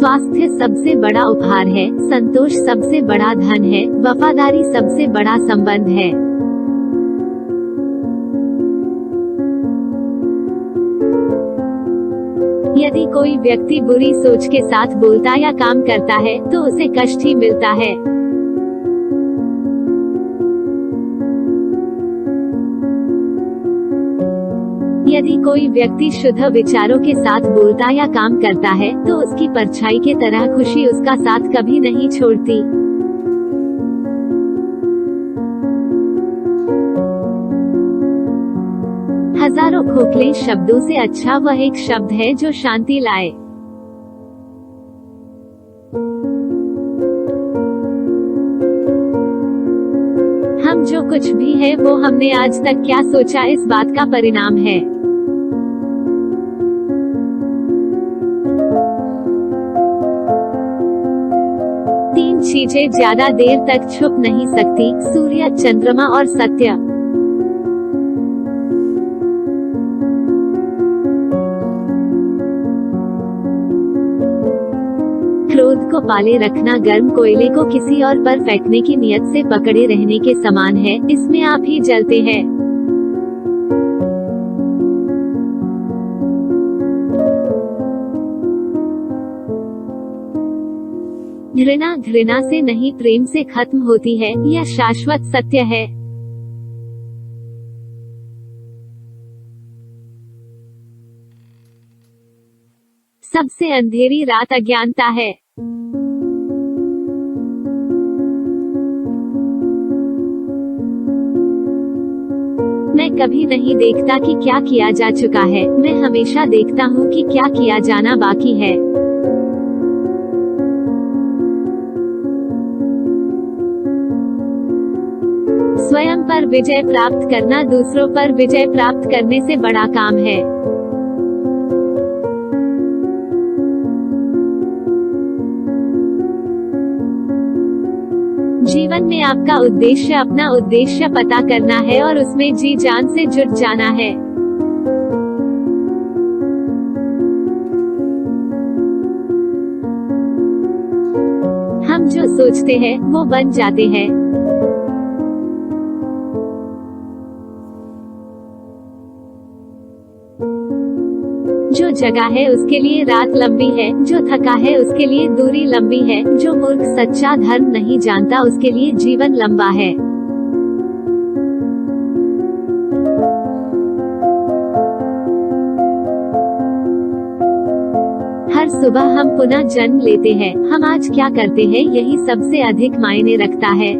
स्वास्थ्य सबसे बड़ा उपहार है, संतोष सबसे बड़ा धन है, वफादारी सबसे बड़ा संबंध है। यदि कोई व्यक्ति बुरी सोच के साथ बोलता या काम करता है तो उसे कष्ट ही मिलता है। यदि कोई व्यक्ति शुद्ध विचारों के साथ बोलता या काम करता है तो उसकी परछाई के तरह खुशी उसका साथ कभी नहीं छोड़ती। हजारों खोखले शब्दों से अच्छा वह एक शब्द है जो शांति लाए। हम जो कुछ भी है वो हमने आज तक क्या सोचा इस बात का परिणाम है। तीन चीजें ज्यादा देर तक छुप नहीं सकती, सूर्य, चंद्रमा और सत्य। क्रोध को पाले रखना गर्म कोयले को किसी और पर फेंकने की नियत से पकड़े रहने के समान है, इसमें आप ही जलते हैं। घृणा घृणा से नहीं प्रेम से खत्म होती है, यह शाश्वत सत्य है। सबसे अंधेरी रात अज्ञानता है। मैं कभी नहीं देखता कि क्या किया जा चुका है, मैं हमेशा देखता हूँ कि क्या किया जाना बाकी है। स्वयं पर विजय प्राप्त करना दूसरों पर विजय प्राप्त करने से बड़ा काम है। जीवन में आपका उद्देश्य अपना उद्देश्य पता करना है और उसमें जी जान से जुट जाना है। हम जो सोचते हैं वो बन जाते हैं। जो जगा है उसके लिए रात लंबी है, जो थका है उसके लिए दूरी लंबी है, जो मूर्ख सच्चा धर्म नहीं जानता उसके लिए जीवन लंबा है। हर सुबह हम पुनः जन्म लेते हैं, हम आज क्या करते हैं यही सबसे अधिक मायने रखता है।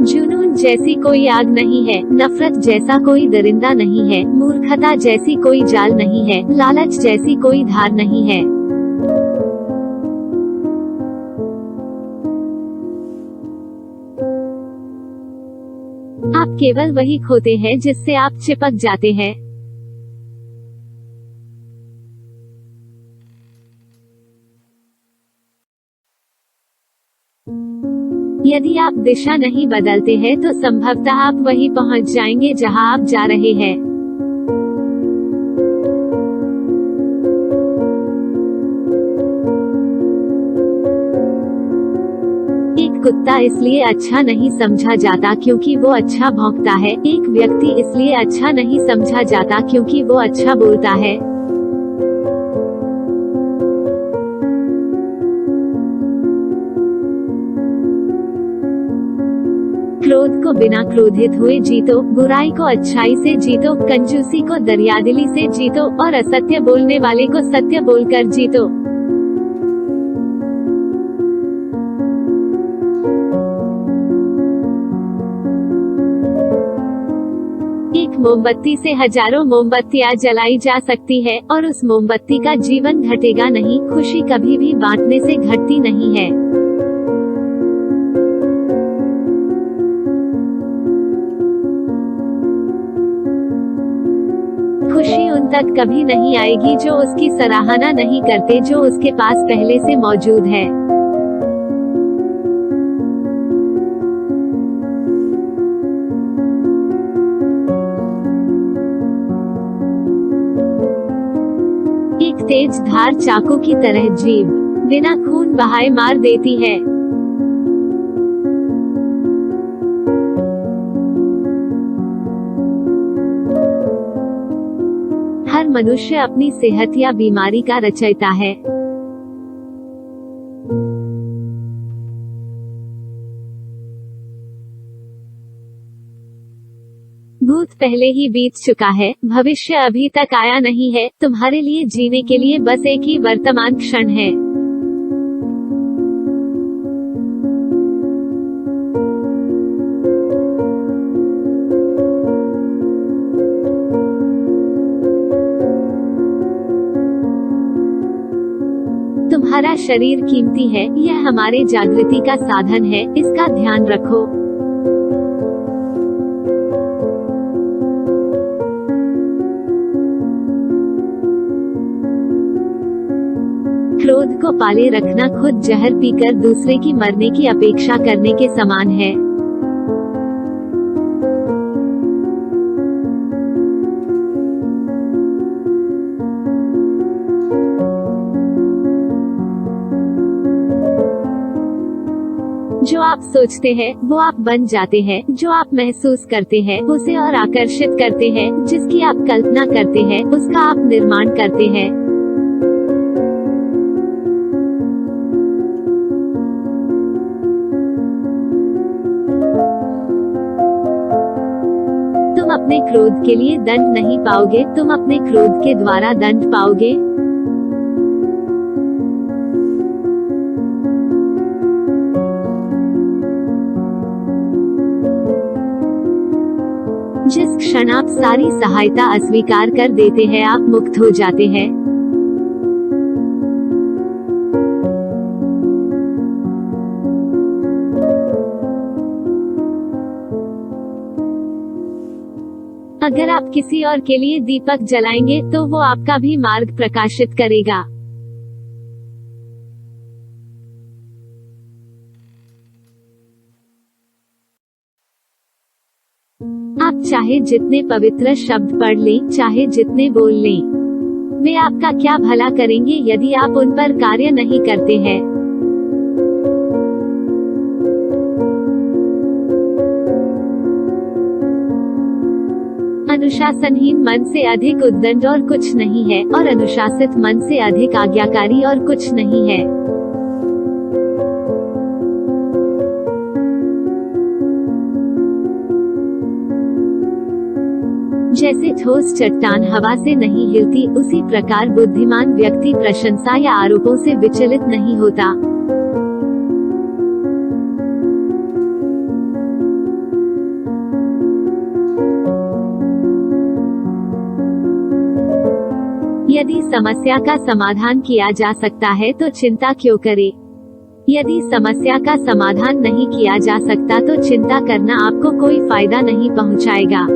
जुनून जैसी कोई आग नहीं है, नफरत जैसा कोई दरिंदा नहीं है, मूर्खता जैसी कोई जाल नहीं है, लालच जैसी कोई धार नहीं है। आप केवल वही खोते हैं जिससे आप चिपक जाते हैं। यदि आप दिशा नहीं बदलते हैं तो संभवतः आप वहीं पहुंच जाएंगे जहां आप जा रहे हैं। एक कुत्ता इसलिए अच्छा नहीं समझा जाता क्योंकि वो अच्छा भौंकता है। एक व्यक्ति इसलिए अच्छा नहीं समझा जाता क्योंकि वो अच्छा बोलता है। क्रोध को बिना क्रोधित हुए जीतो, बुराई को अच्छाई से जीतो, कंजूसी को दरियादिली से जीतो और असत्य बोलने वाले को सत्य बोलकर जीतो। एक मोमबत्ती से हजारों मोमबत्तियां जलाई जा सकती है और उस मोमबत्ती का जीवन घटेगा नहीं। खुशी कभी भी बांटने से घटती नहीं है। खुशी उन तक कभी नहीं आएगी जो उसकी सराहना नहीं करते, जो उसके पास पहले से मौजूद है। एक तेज धार चाकू की तरह जीभ बिना खून बहाए मार देती है। हर मनुष्य अपनी सेहत या बीमारी का रचयिता है। भूत पहले ही बीत चुका है, भविष्य अभी तक आया नहीं है। तुम्हारे लिए जीने के लिए बस एक ही वर्तमान क्षण है। तुम्हारा शरीर कीमती है, यह हमारे जागृति का साधन है, इसका ध्यान रखो। क्रोध को पाले रखना खुद जहर पीकर दूसरे की मरने की अपेक्षा करने के समान है। जो आप सोचते हैं वो आप बन जाते हैं, जो आप महसूस करते हैं उसे और आकर्षित करते हैं, जिसकी आप कल्पना करते हैं उसका आप निर्माण करते हैं। तुम अपने क्रोध के लिए दंड नहीं पाओगे, तुम अपने क्रोध के द्वारा दंड पाओगे। जिस क्षण आप सारी सहायता अस्वीकार कर देते हैं आप मुक्त हो जाते हैं। अगर आप किसी और के लिए दीपक जलाएंगे तो वो आपका भी मार्ग प्रकाशित करेगा। आप चाहे जितने पवित्र शब्द पढ़ लें, चाहे जितने बोल लें, वे आपका क्या भला करेंगे यदि आप उन पर कार्य नहीं करते हैं। अनुशासनहीन मन से अधिक उद्दंड और कुछ नहीं है, और अनुशासित मन से अधिक आज्ञाकारी और कुछ नहीं है। जैसे ठोस चट्टान हवा से नहीं हिलती, उसी प्रकार बुद्धिमान व्यक्ति प्रशंसा या आरोपों से विचलित नहीं होता। यदि समस्या का समाधान किया जा सकता है तो चिंता क्यों करे? यदि समस्या का समाधान नहीं किया जा सकता तो चिंता करना आपको कोई फायदा नहीं पहुंचाएगा।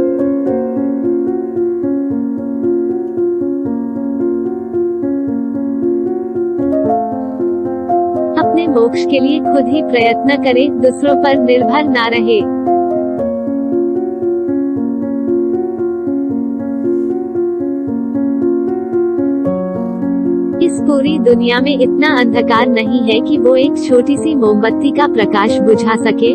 अपने मोक्ष के लिए खुद ही प्रयत्न करें, दूसरों पर निर्भर ना रहे। इस पूरी दुनिया में इतना अंधकार नहीं है कि वो एक छोटी सी मोमबत्ती का प्रकाश बुझा सके।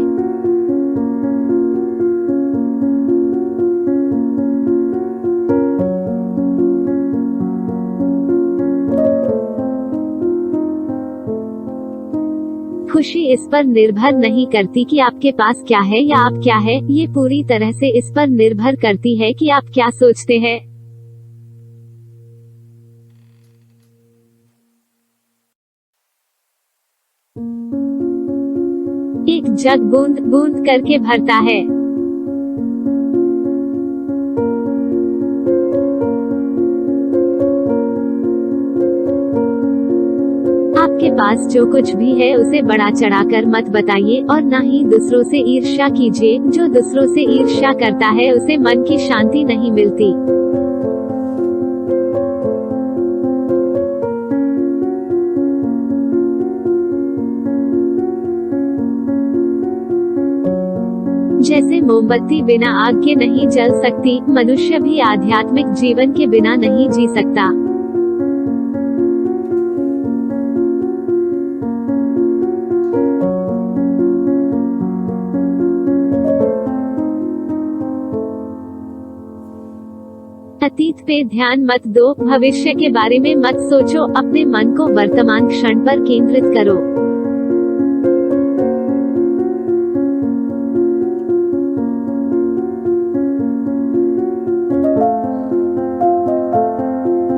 खुशी इस पर निर्भर नहीं करती कि आपके पास क्या है या आप क्या है, ये पूरी तरह से इस पर निर्भर करती है कि आप क्या सोचते हैं। एक जग बूंद बूंद करके भरता है। आपके पास जो कुछ भी है उसे बढ़ा चढ़ाकर मत बताइए, और ना ही दूसरों से ईर्ष्या कीजिए। जो दूसरों से ईर्ष्या करता है उसे मन की शांति नहीं मिलती। जैसे मोमबत्ती बिना आग के नहीं जल सकती, मनुष्य भी आध्यात्मिक जीवन के बिना नहीं जी सकता। अतीत पे ध्यान मत दो, भविष्य के बारे में मत सोचो, अपने मन को वर्तमान क्षण पर केंद्रित करो।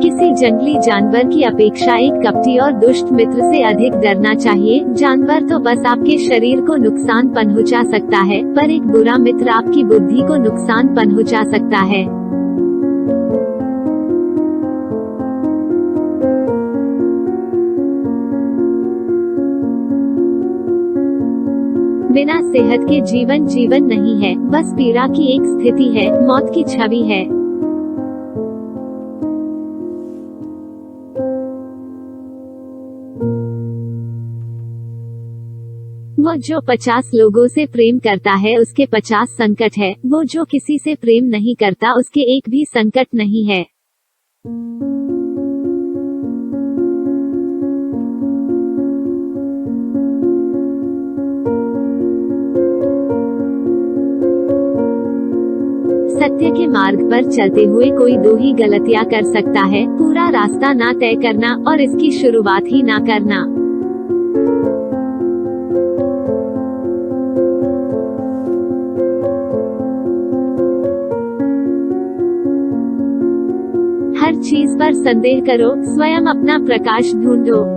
किसी जंगली जानवर की अपेक्षा एक कपटी और दुष्ट मित्र से अधिक डरना चाहिए। जानवर तो बस आपके शरीर को नुकसान पहुंचा सकता है, पर एक बुरा मित्र आपकी बुद्धि को नुकसान पहुंचा सकता है। बिना सेहत के जीवन नहीं है, बस पीड़ा की एक स्थिति है, मौत की छवि है। वो जो 50 लोगों से प्रेम करता है उसके 50 संकट है, वो जो किसी से प्रेम नहीं करता उसके एक भी संकट नहीं है। सत्य के मार्ग पर चलते हुए कोई दो ही गलतियां कर सकता है, पूरा रास्ता ना तय करना और इसकी शुरुआत ही ना करना। हर चीज पर संदेह करो, स्वयं अपना प्रकाश ढूंढो।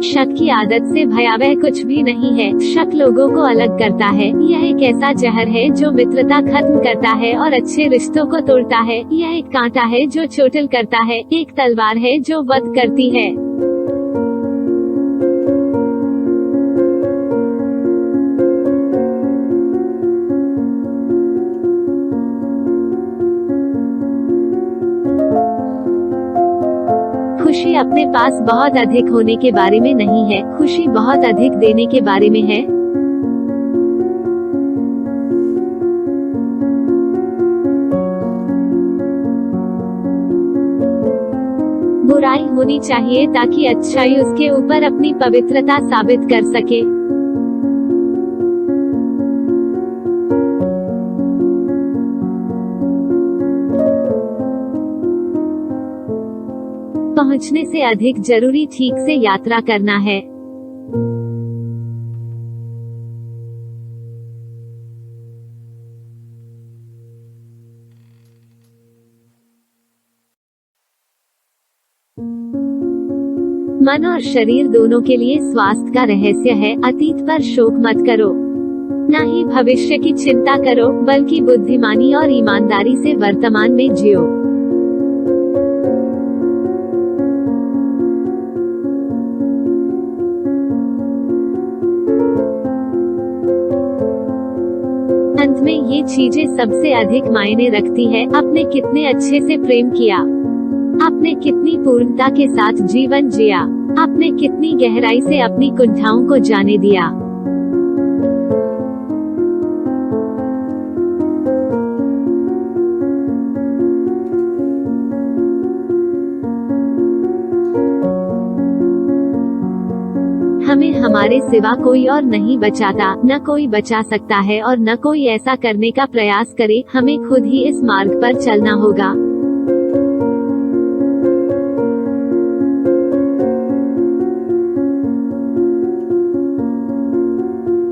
शक की आदत से भयावह कुछ भी नहीं है। शक लोगों को अलग करता है। यह एक ऐसा जहर है जो मित्रता खत्म करता है और अच्छे रिश्तों को तोड़ता है। यह एक कांटा है जो चोटिल करता है, एक तलवार है जो वध करती है। खुशी अपने पास बहुत अधिक होने के बारे में नहीं है, खुशी बहुत अधिक देने के बारे में है। बुराई होनी चाहिए ताकि अच्छाई उसके ऊपर अपनी पवित्रता साबित कर सके। पहुंचने से अधिक जरूरी ठीक से यात्रा करना है। मन और शरीर दोनों के लिए स्वास्थ्य का रहस्य है। अतीत पर शोक मत करो, न ही भविष्य की चिंता करो, बल्कि बुद्धिमानी और ईमानदारी से वर्तमान में जियो। अंत में ये चीजें सबसे अधिक मायने रखती है। आपने कितने अच्छे से प्रेम किया, आपने कितनी पूर्णता के साथ जीवन जिया, आपने कितनी गहराई से अपनी कुंठाओं को जाने दिया। हमें हमारे सिवा कोई और नहीं बचाता, न कोई बचा सकता है और न कोई ऐसा करने का प्रयास करे। हमें खुद ही इस मार्ग पर चलना होगा।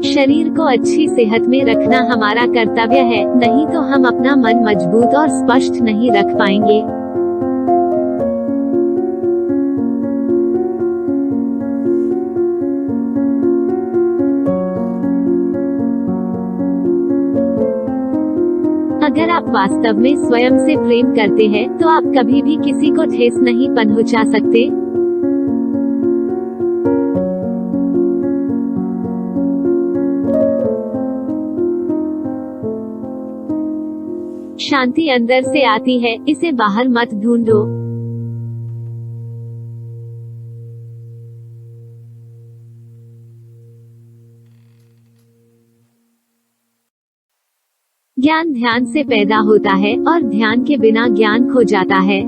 शरीर को अच्छी सेहत में रखना हमारा कर्तव्य है, नहीं तो हम अपना मन मजबूत और स्पष्ट नहीं रख पाएंगे। अगर आप वास्तव में स्वयं से प्रेम करते हैं, तो आप कभी भी किसी को ठेस नहीं पहुंचा सकते। शांति अंदर से आती है, इसे बाहर मत ढूंढो। ज्ञान ध्यान से पैदा होता है और ध्यान के बिना ज्ञान खो जाता है।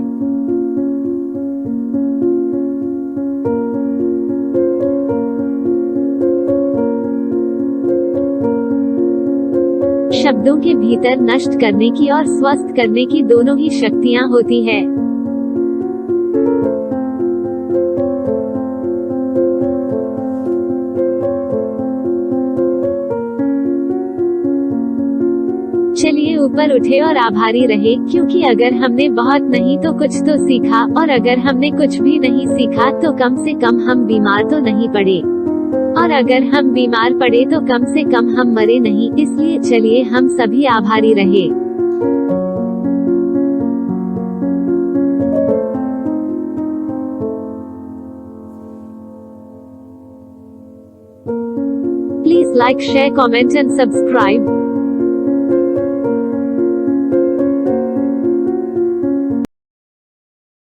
शब्दों के भीतर नष्ट करने की और स्वस्थ करने की दोनों ही शक्तियाँ होती है। चलिए ऊपर उठे और आभारी रहे, क्योंकि अगर हमने बहुत नहीं तो कुछ तो सीखा, और अगर हमने कुछ भी नहीं सीखा तो कम से कम हम बीमार तो नहीं पड़े, और अगर हम बीमार पड़े तो कम से कम हम मरे नहीं। इसलिए चलिए हम सभी आभारी रहे। Please like, share, comment and subscribe.